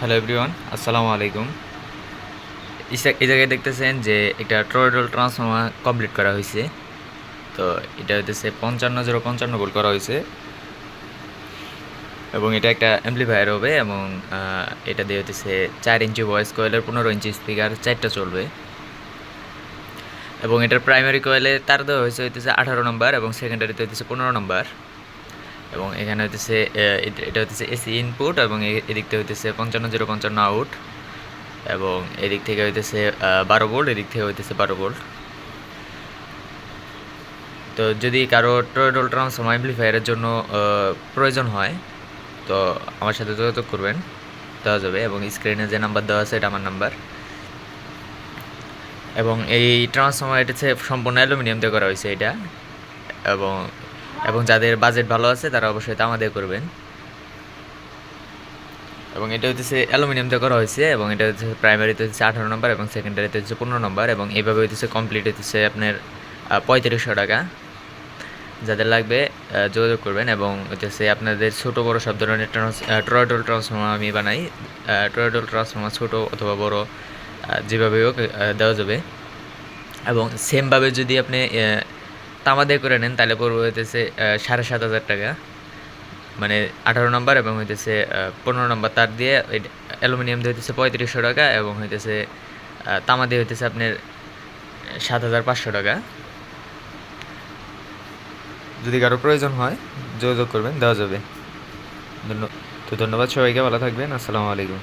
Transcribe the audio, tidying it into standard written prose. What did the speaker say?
Hello everyone, আসসালামু আলাইকুম। এই জায়গায় দেখতেছেন যে একটা টরয়েডল ট্রান্সফর্মার কমপ্লিট করা হয়েছে। তো এটা হইতেছে 55 ভোল্ট করা হয়েছে এবং এটা একটা অ্যাম্পলিফায়ার হবে এবং এটা দিয়ে হইতেছে 4 ইঞ্চি ভয়েস কয়েলের 15 ইঞ্চি স্পিকার 4টা চলবে এবং এটার প্রাইমারি কয়েলে তার দেওয়া হয়েছে হইতেছে 18 নম্বর এবং সেকেন্ডারিতে হইতেছে 15 নম্বর এবং এখানে হইতেছে এটা হইতেছে এসি ইনপুট এবং এদিকটা হইতেছে 55055 আউট এবং এদিক থেকে হইতেছে 12 ভোল্ট, এদিক থেকে হইতেছে 12 ভোল্ট। তো যদি কারো টরয়েডল ট্রান্সফর্মার অ্যাম্পলিফায়ারের জন্য প্রয়োজন হয় তো আমার সাথে যোগাযোগ করবেন, দেওয়া যাবে এবং স্ক্রিনে যে নাম্বার দেওয়া আছে এটা আমার নাম্বার। এবং এই ট্রান্সফর্মার এটা হচ্ছে সম্পূর্ণ অ্যালুমিনিয়াম দিয়ে করা হয়েছে এটা এবং এবং যাদের বাজেট ভালো আছে তারা অবশ্যই তামা দিয়ে করবেন। এবং এটা হচ্ছে অ্যালুমিনিয়াম দিয়ে করা হয়েছে এবং এটা হচ্ছে প্রাইমারিতে হচ্ছে 18 নম্বর এবং সেকেন্ডারিতে হচ্ছে 15 নম্বর এবং এইভাবে হচ্ছে কমপ্লিট হচ্ছে আপনার 3500 টাকা। যাদের লাগবে যোগাযোগ করবেন এবং হচ্ছে আপনাদের ছোটো বড়ো সব ধরনের টরয়েডল ট্রান্সফর্মার আমি বানাই। টরয়েডল ট্রান্সফর্মার ছোটো অথবা বড় যেভাবে হোক দেওয়া যাবে এবং সেমভাবে যদি আপনি তামা দিয়ে করে নেন তাহলে পড়বে হইতেছে 7,500 টাকা, মানে 18 নম্বর এবং হইতেছে 15 নম্বর তার দিয়ে অ্যালুমিনিয়াম দিয়ে হইতেছে 3500 টাকা এবং হইতেছে তামা দিয়ে হইতেছে আপনার 7,500 টাকা। যদি কারো প্রয়োজন হয় যোগাযোগ করবেন, দেওয়া যাবে। তো ধন্যবাদ সবাইকে, ভালো থাকবেন। আসসালামু আলাইকুম।